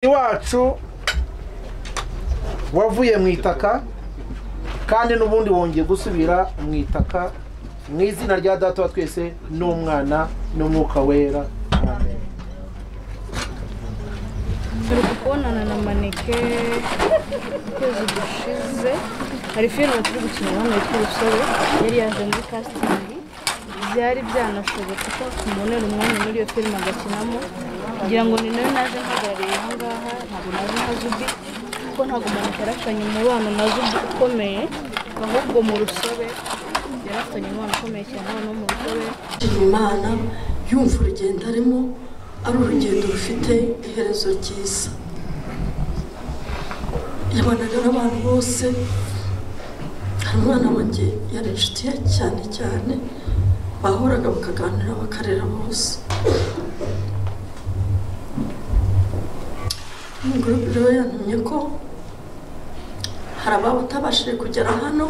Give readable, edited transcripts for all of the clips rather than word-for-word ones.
iwacu wavuye mu itaka kandi n'ubundi wongeye gusubira mu itaka mu izina rya Data wa twese n'Umwana n'Umwuka wera. Amen. turi kubonana na maneke kwezi gushize hari filime turi gukina hano yitwa URUSOBE yari yaje muri casting byari byanashobotse ko tumonera umwanya muri iyo filime agakinamo kugira ngo ni nayo naje mpagarariye aha ngaha ntabwo naje nkazubi kuko ntabwo maneke yaracanye umubano na zubi ukomeye ahubwo mu URUSOBE yarafitanye umubano ukomeye cyane hano mu URUSOBE. Imana yumva urugendo arimo ari urugendo rufite iherezo ryiza. Yabanaga n'abantu bose, hari umwana wanjye yari inshuti ye cyane cyane bahoraga bakaganira bakarera bose. Gurupe rero yantumye ko hari abatabashije kugera hano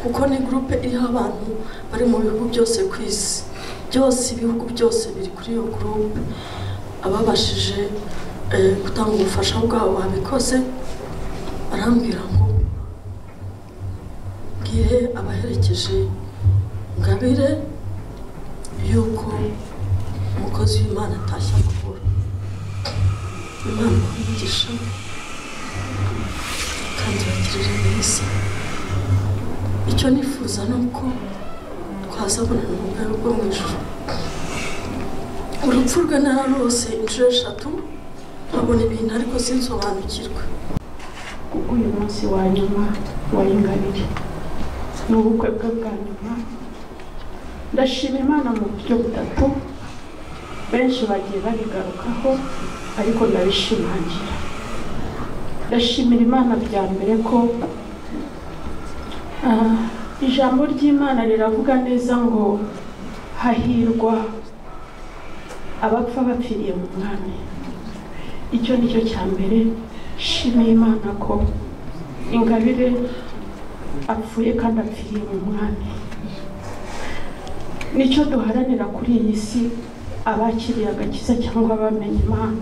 kuko ni gurupe iriho abantu bari mu bihugu byose ku isi byose, ibihugu byose biri kuri iyo gurupe. Ababashije gutanga ubufasha bwabo babikoze, arambwira ngo mbwire abaherekeje Ngabire yuko umukozi w'Imana atashya kubura. Imana umugisha kandi bagirire neza. Icyo nifuza ni uko twazabonana mu bwami bwo mu ijuru. Urupfu rwe nararose inshuro 3 nkabona ibintu ariko sinsobanukirwe. Kuko uyu munsi wa nyuma wa Ingabire ni ubukwe bwe bwa nyuma. Ndashima Imana mu buryo butatu, benshi bagiye babigarukaho ariko ndabishimangira. Ndashimira Imana bya mbere ko ijambo ry'Imana riravuga neza ngo hahirwa abapfa bapfiriye mu mwami. Icyo nicyo cya mbere, shimiye Imana ko Ingabire apfuye kandi apfiriye mu mwami. Nicyo duharanira kuri iyi si, abakiriye agakiza cyangwa bamenye Imana,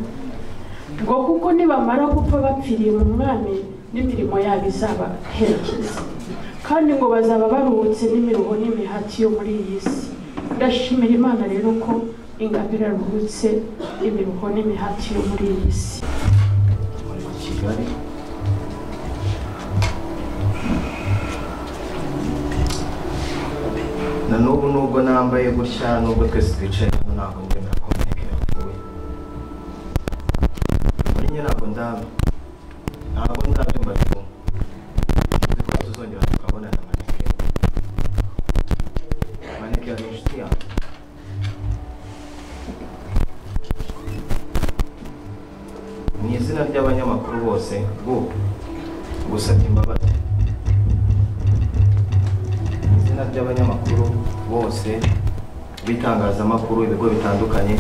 ngo kuko nibamara gupfa bapfiriye mu mwami n'imirimo yabo izabaherekeza kandi ngo bazaba baruhutse n'imiruho n'imihati yo muri iyi si. Ndashimira Imana rero ko Ingabire aruhutse imiruho n'imihati yo muri iyi si. Kigali na n'ubu nubwo nambaye gutya, nubwo twese twicaye hano, ntabwo ndemera ko Maneke yapfuye. Muri njye ntabwo ndabyumva ariko nzi ko tuzongera tukabona na Maneke. Maneke yari inshuti yanjye. Mu izina ry'abanyamakuru bose gusabye imbabazi, mu izina ry'abanyamakuru bose bitangazamakuru ibigo bitandukanye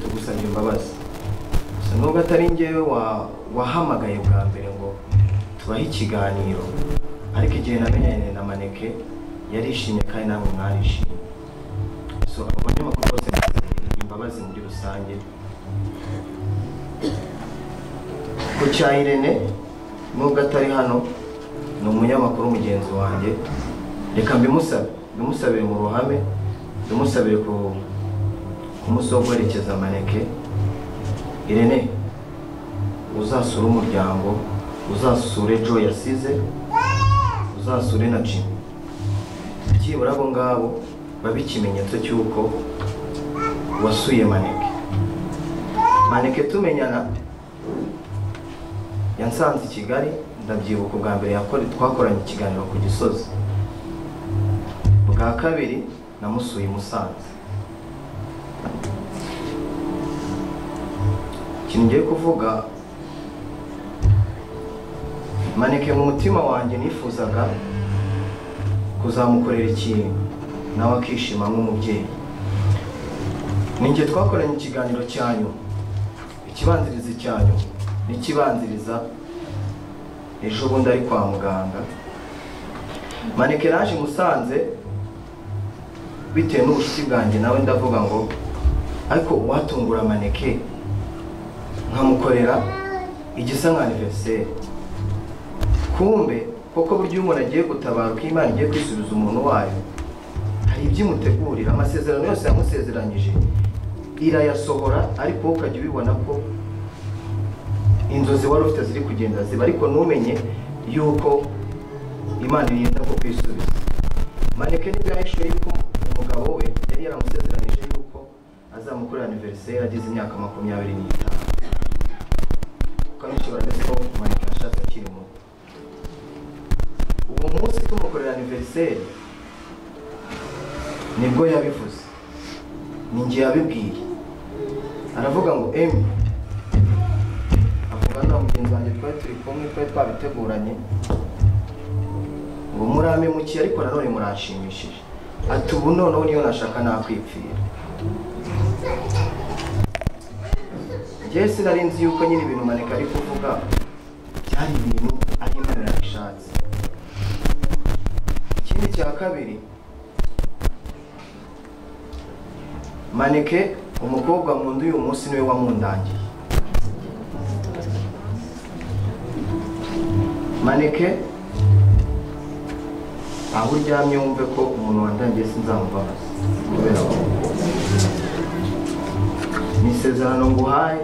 tugusabye imbabazi. Nubwo atari njyewe wahamagaye bwa mbere ngo tubahe ikiganiro, ariko igihe namenyanye na Maneke yarishimye kandi namwe mwarishimye. So abanyamakuru bose basabye imbabazi muri rusange. Ku cya Irene nubwo atari hano, ni umunyamakuru mugenzi wanjye, reka mbimusabire mu ruhame, mbimusabire kumusogwerekeza Maneke. Irene, uzasura umuryango, uzasure Joe yasize, uzasure na Jim, byibura abo ngabo babe ikimenyetso cy'uko wasuye Maneke. Maneke tumenyana yansanze i Kigali, ndabyibuka bwa mbere twakoranye ikiganiro ku Gisozi, bwa kabiri namusuye i Musanze. Ikintu ngiye kuvuga, Maneke mu mutima wanjye nifuzaga kuzamukorera ikintu nawe akishima nk'umubyeyi. Ninjye twakoranye ikiganiro cyanyu, ikibanziriza cyanyu n'ikibanziriza ejo bundi ari kwa muganga. Maneke naje Musanze bitewe n'ubucuti bwanjye nawe, ndavuga ngo ariko watungura Maneke nkamukorera igisa nka anniversaire. Kumbe koko buryo umuntu agiye gutabaruka Imana igiye kwisubiza umuntu wayo, hari ibyimutegurira. Amasezerano yose yamusezeranyije irayasohora, ariko ukajya ubibona ko inzozi wari ufite ziri kugenda ziba, ariko ntumenye yuko Imana yenda ko kwisubiza. Maneke nibwo yahishuye yuko umugabo we yari yaramusezeranije yuko azamukorera anniversaire ageze imyaka 25. Kandi ishobora ndetse ko Maneke ashatse akiri muto. Uwo munsi tumukorera anniversaire nibwo yabivuze, ni njye yabibwiye. Aravuga ngo Emi, avuga na mugenzi wanjye twari turi kumwe, twari twabiteguranye, ngo murame muki ariko nanone muranshimishije. Ati ubu noneho niyo nashaka nakwipfira. Njye sinari nzi yuko nyine ibintu Maneke ari kuvuga byari ibintu ari Imana yabishatse. Ikindi cya kabiri, Maneke umukobwa nkunda uyu munsi niwe wamundangiye. Maneke aho uryamye wumve ko umuntu wandangiye sinzamubabaza, kubera ko ni isezerano nguhaye.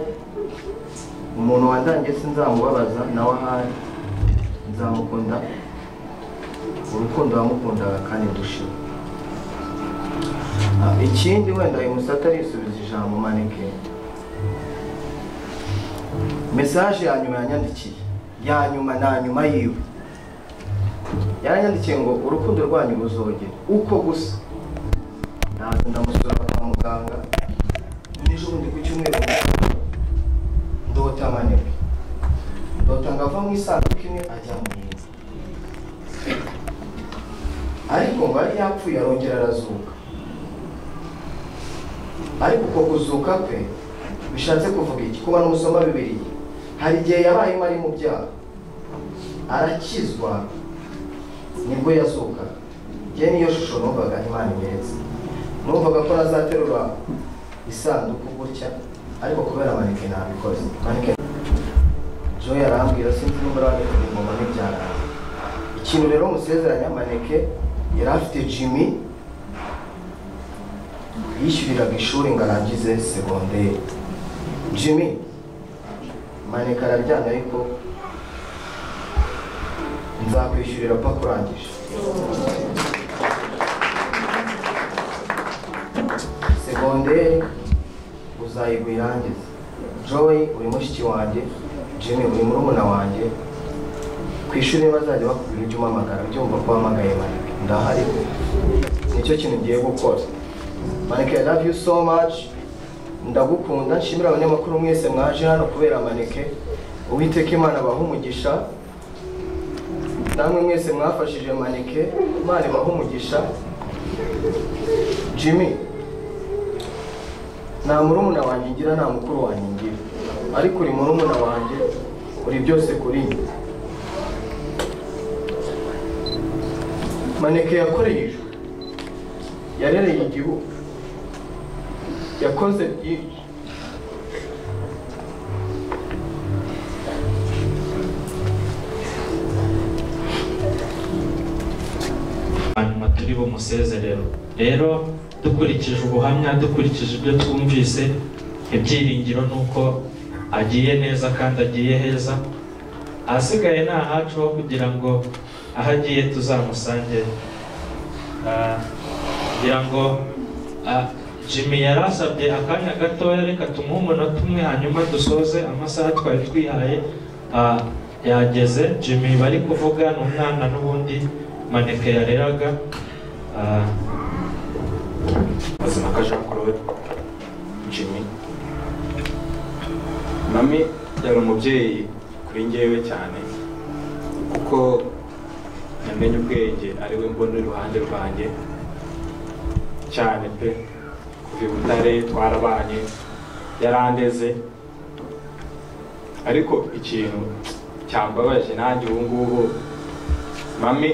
Umuntu wandangiye sinzamubabaza, nawe ahari nzamukunda urukundo wamukundaga kandi ndushima. Ikindi wenda uyu musata arisubiza ijambo Maneke, message ya nyuma yanyandikiye, ya nyuma na nyuma yiwe yaranyandikiye ngo urukundo rwanyu ruzogera uko gusa. Naje ndamusura kwa muganga n'ejo bundi ku cyumweru, ndota Maneke, ndota ngava mu isanduku imwe ajya mu yindi, ariko ngo yari yapfuye arongera arazuka. Ariko uko kuzuka kwe bishatse kuvuga iki? Kuba n'umusoma Bibiliya, hari igihe yabayemo ari mu byaha, arakizwa, nibwo yazuka. Njye niyo shusho numvaga Imana imeretse. Numvaga ko nazaterura isanduku gutya, ariko kubera Maneke nabikoze. Maneke Joy arambwira sinzi nimba arabikora ingoma n'ibyaranzwe. Ikintu rero musezeranya, Maneke yari afite Jimmy yishyuriraga ishuri ngo arangize segonderi. Jimmy, Maneke araryamye ariko nzakwishyurira paka urangije segonderi, uzayigwa irangize. Joy uri mushiki wanjye, Jimmy uri murumuna wanjye. Ku ishuri bazajya bakubwira ujye umamagara, ujye wumva ko wamagaye Maneke, ndahari. Nicyo kintu ngiye gukora. Maneke, I love you so much. Ndagukunda. Nshimira abanyamakuru mwese mwaje hano kubera Maneke. Uwiteka Imana abaha umugisha. Namwe mwese mwafashije Maneke, Imana ibaha umugisha. Jimmy, nta murumuna wanjye ngira, nta mukuru wanjye ngira, ariko uri murumuna wanjye, uri byose kuri njye. Maneke yakoreye ijuru, yarereye igihugu, yakoze byinshi. hanyuma turi bumusezerero. Rero dukurikije ubuhamya, dukurikije ibyo twumvise, ibyiringiro nuko agiye neza kandi agiye heza. Ahasigaye ni ahacu ho kugira ngo aho agiye tuzamusange. Kugira ngo Jimmy yarasabye akanya gatoya, reka tumuhe umunota umwe hanyuma dusoze amasaha twari twihaye. Yageze. Jimmy bari kuvuga ni umwana n'ubundi Maneke yareraga. Mazima kajakorowe Jimmy. Mami yari umubyeyi kuri njyewe cyane, kuko namenye ubwenge ari we mbona iruhande rwanjye cyane pe. Kuva i Butare twarabanye, yarandeze. Ariko ikintu cyambabaje nanjye ubu ngubu, mami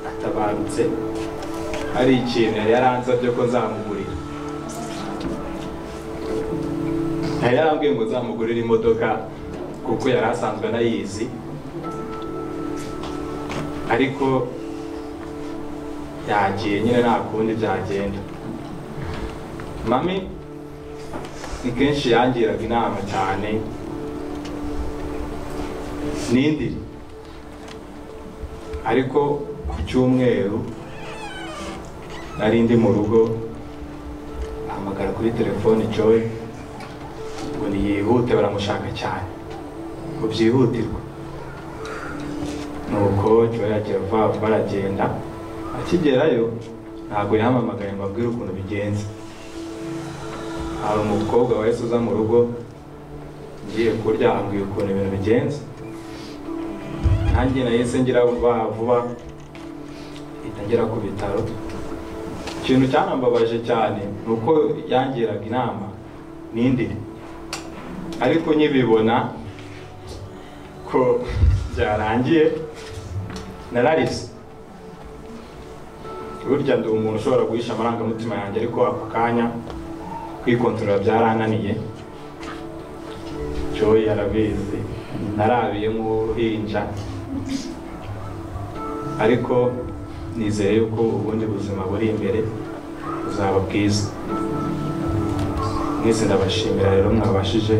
atabarutse, hari ikintu yaranzabye ko nzamugurira. hari yarambwiye ngo nzamugurire imodoka kuko yari asanzwe anayizi, ariko yagiye nyine nta kundi byagenda. Mami ni kenshi yangiraga inama cyane n'indi, ariko ku cyumweru nari ndi mu rugo, ahamagara kuri telefone Joy ngo niyihute baramushaka cyane ngo byihutirwa. Nuko Joy yagiye vuba baragenda, akigerayo ntabwo yahamamagaye ngo abwire ukuntu bigenze. Hari umukobwa wahise uza mu rugo ngiye kurya ambwira ukuntu ibintu bigenze, nanjye nahise ngira vuba ngera ku bitaro. Ikintu cyanambabaje cyane ni uko yangiraga inama n'indi, ariko nkibibona ko byarangiye nararise. Burya ndi umuntu ushobora guhisha amarangamutima yanjye, ariko ako kanya kwikontorora byarananiye. Joy yarabizi, narabiye nk'uruhinja, ariko nizeye yuko ubundi buzima buri imbere buzaba bwiza. Mwese ndabashimira rero mwabashije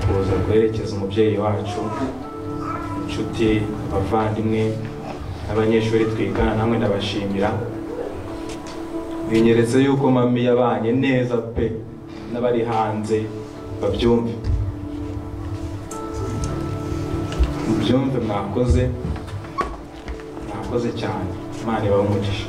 kuza kwerekeza umubyeyi wacu, inshuti, abavandimwe, abanyeshuri twigana, namwe ndabashimira. Binyeretse yuko mami yabanye neza pe, n'abari hanze babyumve. Mubyumve, mwakoze cyane. Imana ibahe umugisha.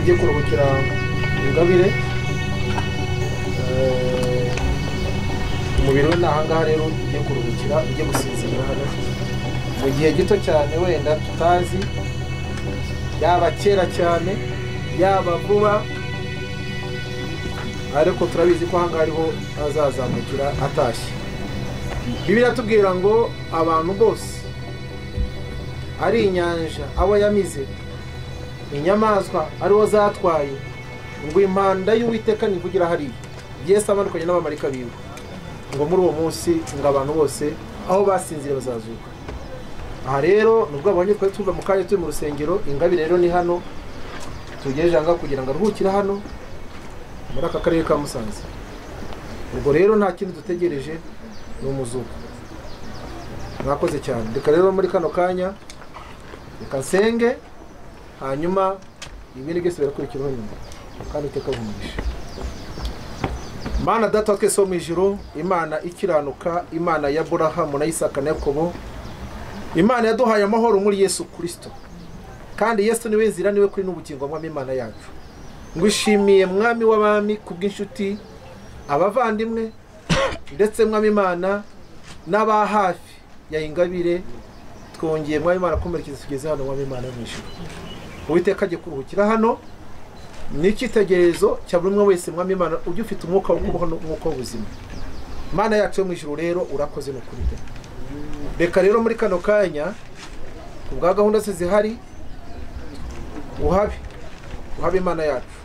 agiye kuruhukira Ingabire. Umubiri we nahangaha rero ugiye kuruhukira, ugiye gusinzira hano mu gihe gito cyane, wenda tutazi yaba kera cyane yaba vuba, ariko turabizi ko ahangaha ariho azazamukira atashye. Bibiliya tubwira ngo abantu bose ari inyanja abo yamize, inyamaswa ariwo zatwaye, ngo impanda y'Uwiteka nivugira hariya. Yesu amanukanye n'abamarayika biwe, ngo muri uwo munsi ngo abantu bose aho basinzire bazazuka. Aha rero nubwo abonye twari tuva mu kanya turi mu rusengero, Ingabire rero ni hano tugejeje anga kugira ngo aruhukire hano muri aka karere ka Musanze. Ubwo rero nta kindi dutegereje ni umuzuko. Mwakoze cyane. Reka rero muri kano kanya reka nsenge, hanyuma ibindi byose birakurikiraho nyuma kandi iteka bumugisha. Mana data twese wo mu ijuru, Imana ikiranuka, Imana ya Aburahamu na Isaka na Yakobo, Imana yaduhaye amahoro muri Yesu Kristo, kandi Yesu niwe nzira niwe kuri n'ubugingo mwami Imana yacu. Ngwishimiye mwami w'abami kubw'inshuti, abavandimwe ndetse mwami Imana n'aba hafi ya Ingabire, twongeye mwami Imana kumerekeza tugeze hano mwami Imana mu ijuru. Uwiteka agiye kuruhukira hano, ni icyitegererezo cya buri umwe wese mwami Imana ujye ufite umwuka wo kubaho n'umwuka w'ubuzima. Mana yacu yo mu ijuru rero urakoze no kuri te. Reka rero muri kano kanya kubwa gahunda se zihari uhabe Imana yacu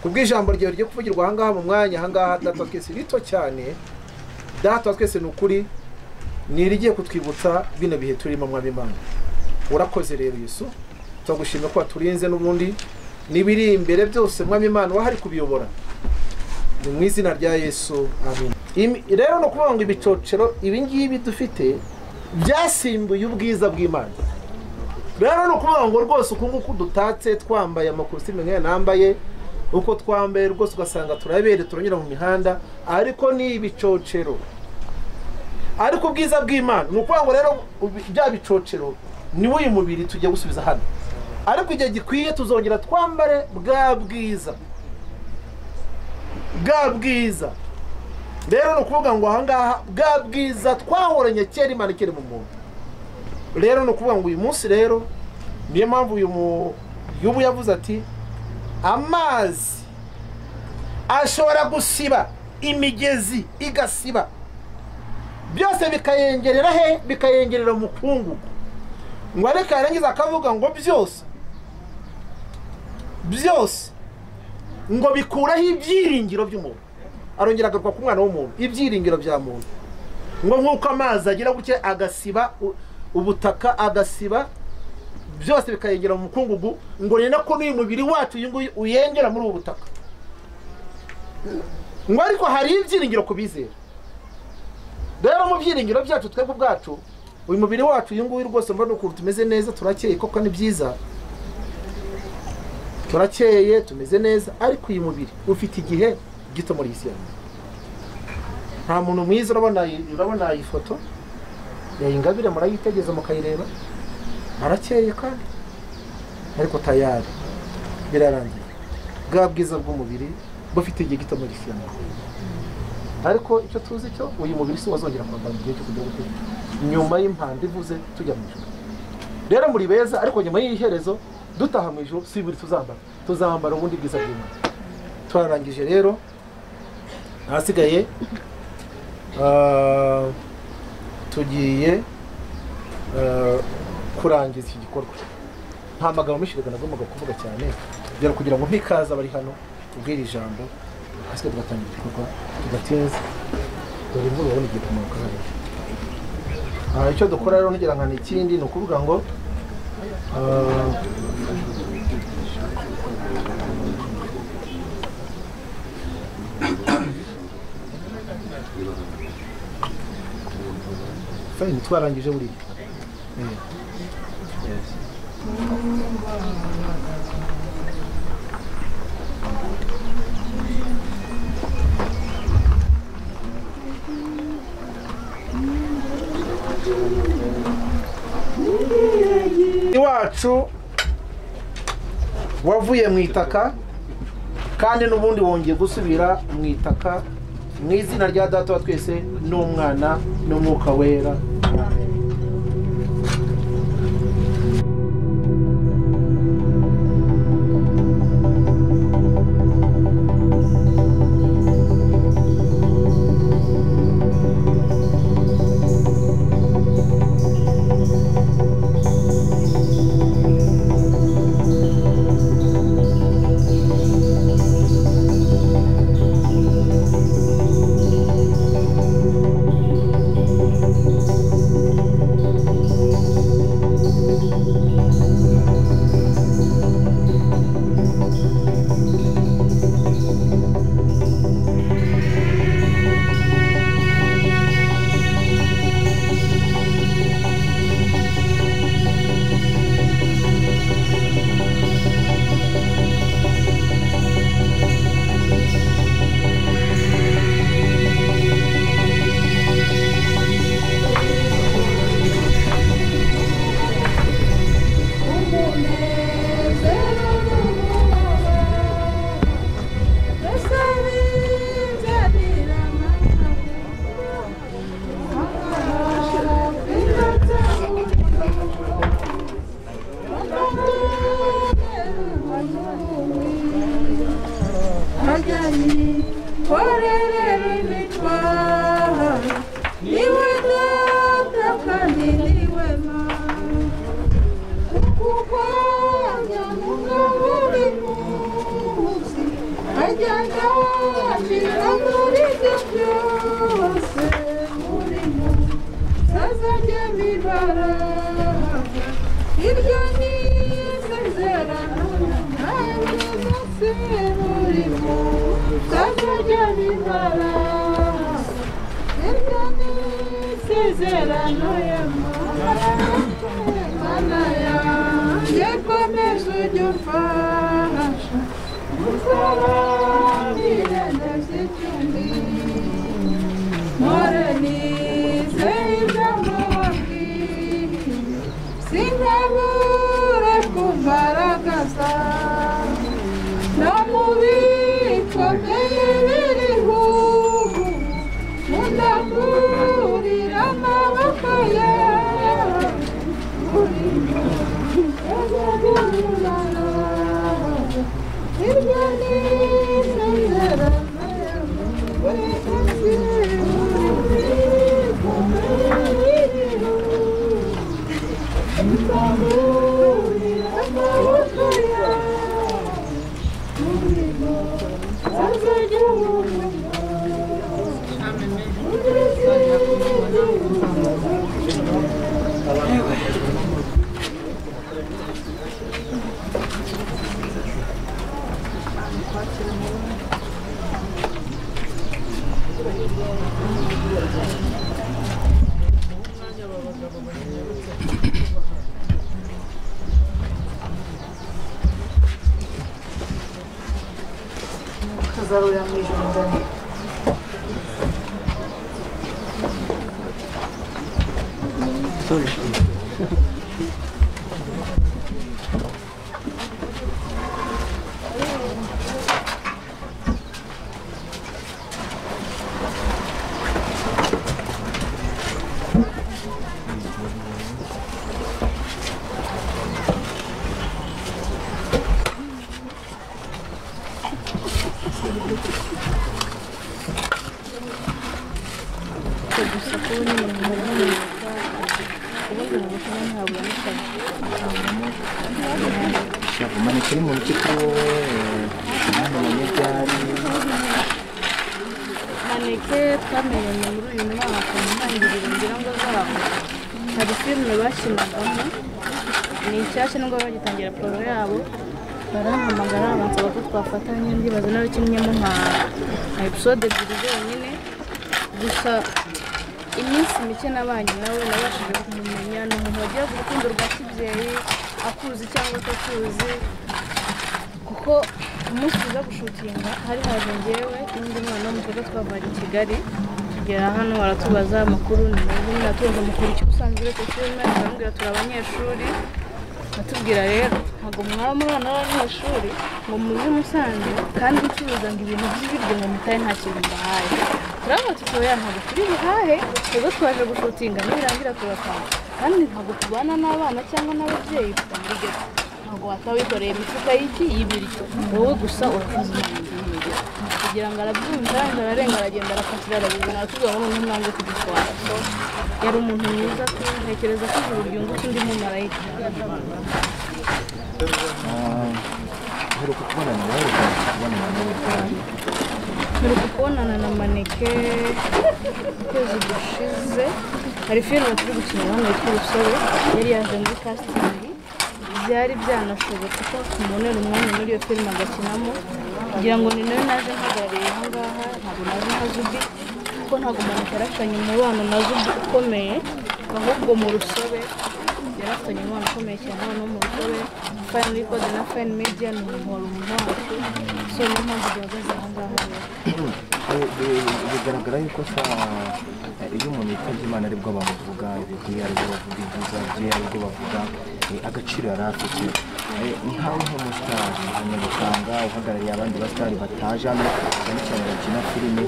kubw'ijambo ryawe ryo kuvugirwa ahangaha mu mwanya ahangaha. Data twese rito cyane, data twese n'ukuri ni irigiye kutwibutsa bino bihe turimo mwami Imana. Urakoze rero Yesu, tugushimye ko waturinze n'ubundi nibiri imbere byose mwami Imana wahari kubiyobora, ni mu izina rya Yesu, amen. Rero no kuvuga ngo ibicocero ibi ngibi dufite byasimbuye ubwiza bw'Imana. Rero no kuvuga ngo rwose uko nguko dutatse twambaye amakositimu nk'aya nambaye, uko twambaye rwose ugasanga turabere turanyura mu mihanda, ariko ni ibicocero. Ariko ubwiza bw'Imana ni ukuvuga ngo rero bya bicocero ni uyu mubiri tujya gusubiza hano, ariko igihe gikwiye tuzongera twambare bwa bwiza. Rero no kuvuga ngo ahangaha bwa bwiza twahoranye kera Imana ikiri mu muntu. Rero no kuvuga ngo uyu munsi rero niyo mpamvu Yubu yavuze ati amazi ashobora gusiba imigezi igasiba, byose bikayengerera he? Bikayengerera mu kungugu. Ngo ariko yarangiza akavuga ngo byose ngo bikuraho ibyiringiro by'umuntu. Arongera agaruka ku mwana w'umuntu, ibyiringiro bya muntu, ngo nk'uko amazi agira guke agasiba ubutaka, agasiba byose bikayengera mu mukungugu, ngo ni nako n'uyu mubiri wacu uyengera muri ubu butaka. Ngo ariko hari ibyiringiro kubizera. Rero mu byiringiro byacu twebwe ubwacu, uyu mubiri wacu uyu nguyu rwose mbona ukuntu tumeze neza, turakeye koko ni byiza, turakeye tumeze neza, ariko uyu mubiri ufite igihe gito muri isi yawe. Nta muntu mwiza. Urabona iyi foto ya Ingabire, murayitegeza mukayireba, arakeye kandi ariko tayari birarangiye. Bwa bwiza bw'umubiri bufite igihe gito muri isi yawe, ariko icyo tuzi cyo uyu mubiri si wazongera kwambara mu gihe cyo kujya gutera nyuma y'impanda ivuze tujya mu ijuru. Rero muri beza, ariko nyuma y'iherezo dutaha mu ijuru si buri tuzambara ubundi bwiza bw'Imana. Twarangije rero, hasigaye tugiye kurangiza iki gikorwa. Nta magambo menshi nagombaga kuvuga cyane kugira ngo mpikaza bari hano ubwira ijambo, hasigaye tugatangira igikorwa tugatinze. Dore imvura urabona igiye kumanuka hariya. Icyo dukora rero ntugira nka n'ikindi, ni ukuvuga ngo fine, twarangije buriya. iwacu wavuye mu itaka kandi n'ubundi wongeye gusubira mu itaka mu izina rya data wa twese n'umwana n'umwuka wera. MANEKE twamenye muri uyu mwaka mu ntangiriro ngira ngo zaho hari filime bakinagamo ni nshyashya nubwo bagitangira poro yabo barahamagara bansaba ko twafatanya ndibaza n'abakinnyemo nka episode ebyiri zonyine gusa iminsi mike nabanye nawe nabashije kumumenya ni umuntu wagira urukundo rwa kibyeyi akuzi cyangwa atakuzi kuko umunsi tuza gushutinga hari haje njyewe n'undi mwana w'umukobwa twavanye i Kigali tugera hano aratubaza amakuru ni meza natubaza amakuru icyo usanzwe uretse filime arambwira turi abanyeshuri atubwira rero ntabwo mwaba murana n'abanyeshuri ngo muze Musanze kandi mucuruza ngo ibintu by'ibiryo ngo mutaye nta kintu mbahaye turavuga tuti oya ntabwo turi buhahe ubwo twaje gushutinga nibirangira turataha kandi ntabwo tubana n'abana cyangwa n'ababyeyi muri geto ntabwo watawikoreye imifuka y'ibiryo wowe gusa urakoze kugira ngo arabyumva ararenga aragenda arafatira arabizana aratubwira ngo noneho mwanze kudutwara so yari umuntu mwiza ntekereza ko ijuru ryungutse undi mumarayika uheruka kubonana na maneke ukwezi gushize hari filime turi gukinira hano yitwa urusobe yari yaje muri casting byari byanashobotse ko tumunera umwanya muri iyo filime agakinamo kugira ngo ni nawe naje nhagarariye aha ngaha ntabwo naje nka Zubi kuko ntabwo maneke yarafitanye umubano na Zubi ukomeye ahubwo mu rusobe yarafitanye umubano ukomeye cyane hano mu rusobe Fine Record na Fine Media ni umuntu wacu so niyo mpamvu duhagaze aha ngaha bigaragara yuko iyo umuntu yitabye Imana aribwo bamuvuga ibigwi aribwo bavuga ibyiza bye aribwo bavuga agaciro yari afite nkawe nk'umusitari umunyamutanga uhagarariye abandi basitari bataje hano cyane cyane bakina filime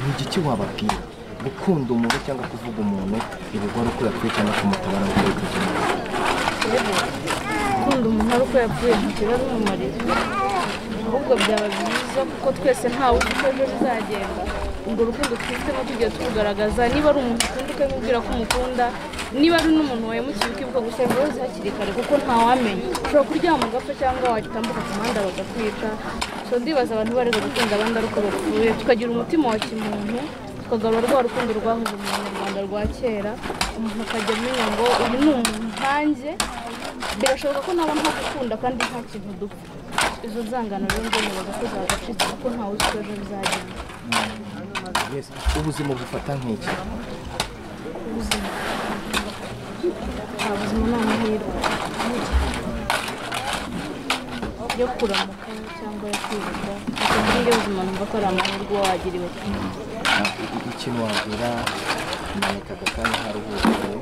ni igiki wababwira gukunda umuntu cyangwa kuvuga umuntu ibigwa ari uko yapfuye cyangwa kumutabara uko yitugena gukunda umuntu ari uko yapfuye ntikiba bimumariza ahubwo byaba byiza kuko twese ntawe uzi uko ejo bizagenda urwo rukundo twifitemo tugiye turugaragaza niba ari umuntu ukunda ukabimubwira ko umukunda niba ari n'umuntu wahemukiye ukibuka gusaba imbabazi hakiri kare kuko ntawamenya ushobora kuryama ugapfa cyangwa wagitambuka ku muhanda bagakwica so ndibaza abantu barega gukunda abandi ari uko bapfuye tukagira umutima wa kimuntu tukagarura rwa rukundo rwahoze mu Rwanda rwa kera umuntu akajya amenya ngo uyu ni umuntu nkanjye birashoboka ko naba nta gukunda kandi nta kintu dupfa izo nzangano rero ngenewe ko zagacitse kuko ntawe uzi ko ejo bizagenda ubuzima bufata nk'iki ubuzima ni amahirwe yo kuramuka cyangwa yo kwibuka kuko muri ubuzima numva ko ari amahirwe wagiriwe ikintu wabwira maneke aka kanya haruhukiwe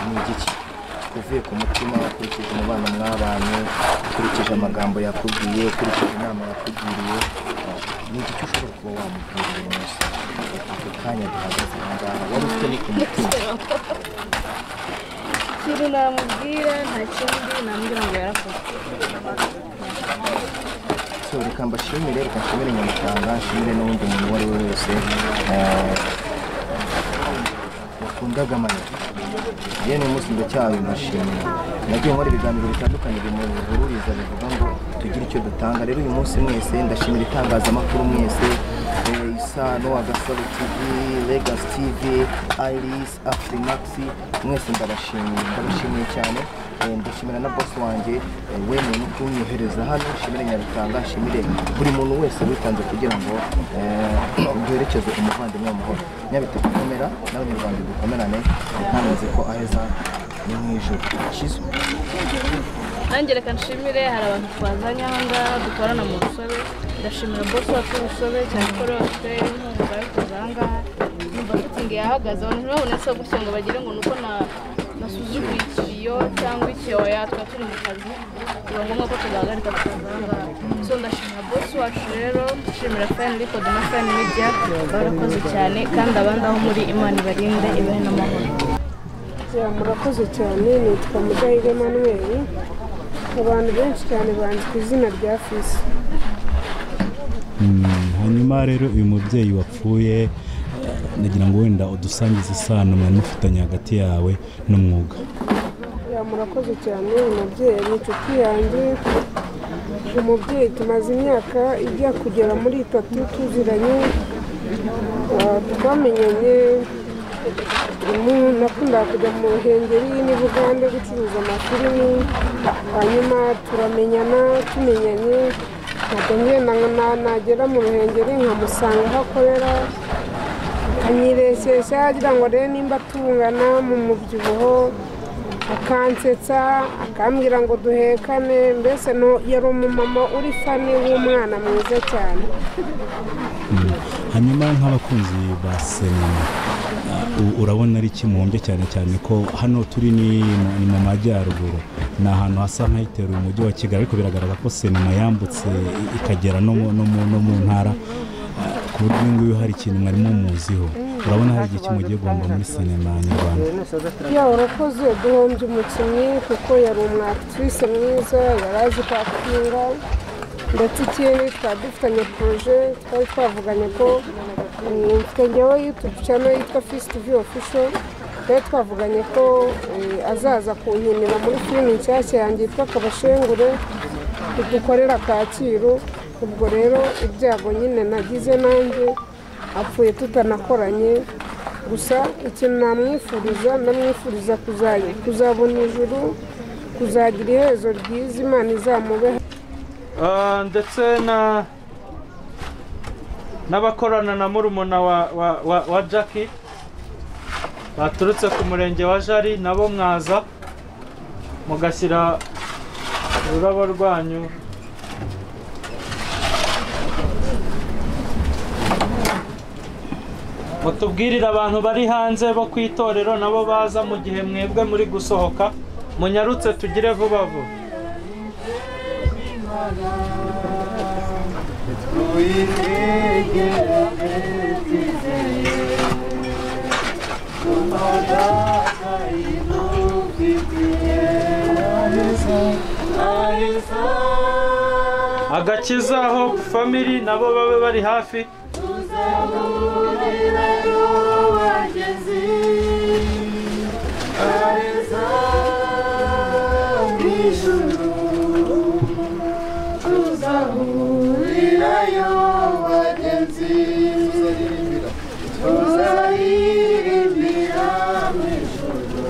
ni igiki uvuye ku mutima ukurikije umubano mwabanye ukurikije amagambo yakubwiye ukurikije inama yakugiriye ni igiki ushobora kuba wamubwira uyu munsi ako kanya duhagaze aha ngaha wari ufite ni ku mutima ikintu namubwira nta kindi namubwira ngo yarakoze so reka mbashimire reka nshimire Nyamutanga nshimire n'uwundi muntu uwo ari we wese wakundaga maneke yewe ni umunsi ndacyabimashimira nagiye nkora ibiganiro bitandukanye bimuhururiza bivuga ngo tugire icyo dutanga rero uyu munsi mwese ndashimira itangazamakuru mwese Isano, Agasaro TV, Legacy TV, Iris, Afrimax mwese ndabashimiye cyane ndashimira na boss wanjye wemeye no kunyohereza hano nshimire Nyabitanga nshimire buri muntu wese witanze kugira ngo duherekeze umuvandimwe w'amahoro Nyabitanga komera n'abanyarwanda dukomerane kandi nzi ko aheza ni mu ijuru kizo nanjye reka nshimire hari abantu twazanye aha ngaha dukorana mu rusobe ndashimira boss wacu w'urusobe cyane ko rwose inkunga yo kuza aha ngaha numva fitingi yahagaze abantu ntibabone se gutya ngo bagire ngo nuko nasuzuguye ikiriyo cyangwa ikiyoya twaba turi mu kazi biba ngombwa ko tuzahagarika tukaza aha ngaha so ndashimira boss wacu rero ndashimira Fine Record na Fine Media barakoze cyane kandi abandi aho muri Imana ibarinde ibahe n'amahoro murakoze cyane nitwa Mudahige Emmanuel abantu benshi cyane banzi ku izina rya Fisi hanyuma rero uyu mubyeyi wapfuye nagira ngo wenda udusangize isano mwari mufitanye hagati yawe n'umwuga murakoze cyane umubyeyi ni inshuti yanjye umubyeyi tumaze imyaka ijya kugera muri 3 tuziranye twamenyanye nakundaga kujya mu Ruhengeri n'i Bugande gucuruza amafilimi hanyuma turamenyana tumenyanye ntabwo ngenda nagera mu Ruhengeri nkamusanga aho akorera akanyireshyeshya agira ngo rero nimba tungana mu mubyibuho akansetsa akambwira ngo duhekane mbese yari umumama uri fani w'umwana mwiza cyane hanyuma nk'abakunzi ba sinema urabona ari kimumbye cyane cyane ko hano turi ni mu majyaruguru, ni ahantu hasa nk'ahiteruye umujyi wa Kigali, ariko biragaragara ko sinema yambutse ikagera no mu ntara, ku buryo nguyu hari ikintu mwarimo muziho. urabona hari igihe kimugiye guhomba muri sinema nyarwanda? urakoze, duhombye umukinnyi kuko yari umwakitrise mwiza, yari azi kwakitinga, ndetse ikindi twari dufitanye poroje, twari twavuganye ko mfite njyewe YouTube channel yitwa Filime official, twari twavuganye ko azaza kunkinira muri filime nshyashya yanjye yitwa Kabashengure dukorera Kacyiru. Ubwo rero ibyago nyine nagize nanjye apfuye tutanakoranye, gusa ikintu namwifuriza kuzabona ijuru, kuzagira iherezo ryiza, Imana izamube. Ndetse n'abakorana na murumuna wa Jackie baturutse ku murenge wa Jari, nabo mwaza mugashyira ururabo rwanyu mutubwirira abantu bari hanze bo ku itorero nabo baza mu gihe mwebwe muri gusohoka, munyarutse tugire vuba vuba. Agakizaho family nabo babe bari hafi.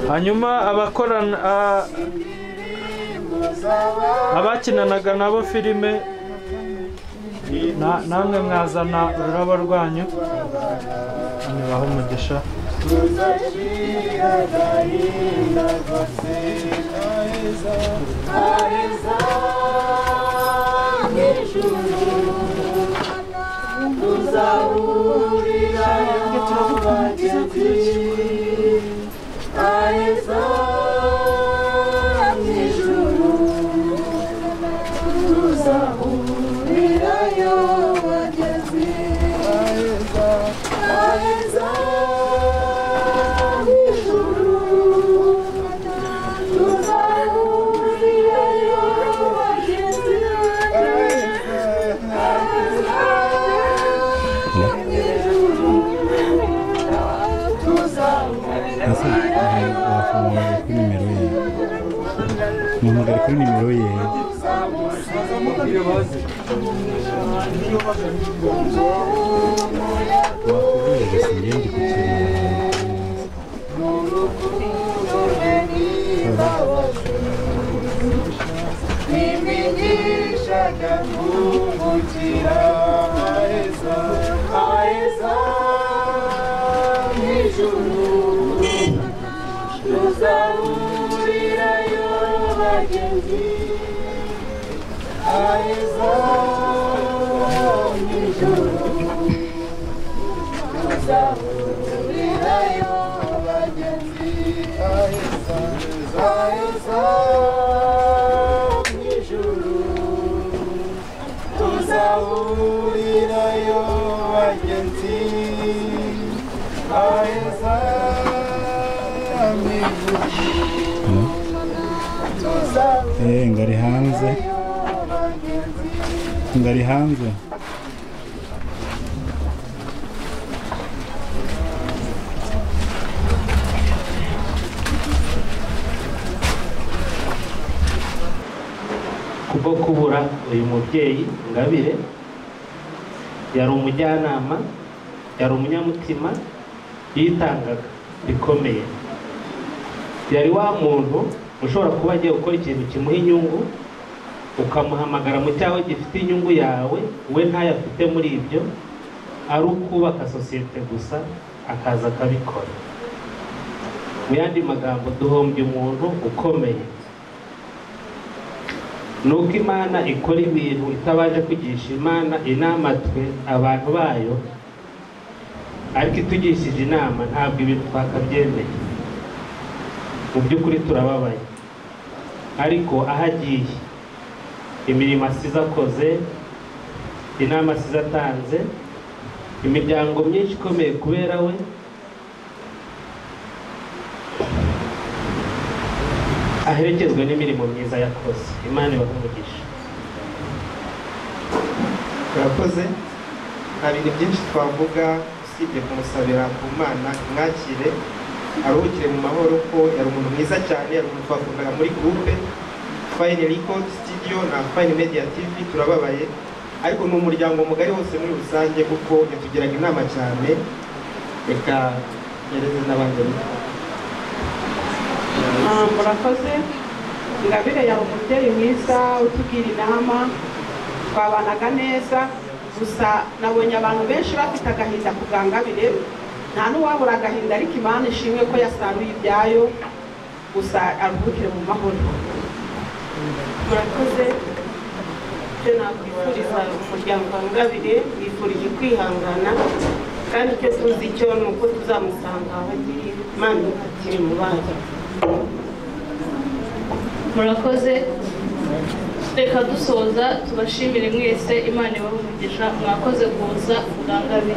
Hanyuma abakorana abakinanaga nabo filime namwe mwazana ururabo rwanyu, nibaho umugisha. Muhamagare kuri nimero ye. Ngari hanze. Kubwo kubura uyu mubyeyi Ingabire, yari umujyanama, yari umunyamutima, yitangaga bikomeye. Yari wa muntu ushobora kuba agiye gukora ikintu kimuha inyungu, ukamuhamagara mu cyaho gifite inyungu yawe, we ntayafite muri ibyo, ari ukubaka sosiyete gusa akaza akabikora. Mu yandi magambo, duhombye umuntu ukomeye. Nuko Imana ikora ibintu itabaje kugisha Imana inama twe abantu bayo, ariko itugishije inama ntabwo ibintu twakabyemeye. Mu by'ukuri turababaye, ariko aho agiye, imirimo asize akoze, inama asize atanze, imiryango myinshi ikomeye kubera we, aherekezwe n'imirimo myiza yakoze. Imana ibahe. Murakoze. Nta bintu byinshi twavuga usibye kumusabira ku Mana mwakire aruhukire mu mahoro, ko yari umuntu mwiza cyane, yari umuntu twakundaga muri groupe Fine Record Studio na Fine Media TV. Turababaye, ariko ni umuryango mugari wose muri rusange kuko yatugiraga inama cyane. Reka yereze n'abandi. Murakoze. Ingabire yawe umubyeyi mwiza utugira inama, twabanaga neza, gusa nabonye abantu benshi bafite agahinda ku Ngabire. Nta n'uwabura agahinda, ariko Imana ishimwe ko yasaruye ibyayo, gusa aruhukire mu mahoro. Murakoze. Icyo nakwifuriza umuryango wa Ngabire, wifurije kwihangana, kandi icyo tuzi cyo ni uko tuzamusanga aho agiye. Imana ikiri mu bana. Murakoze. Reka dusoza tubashimire mwese, Imana ibahe umugisha, mwakoze kuza ku Ngabire.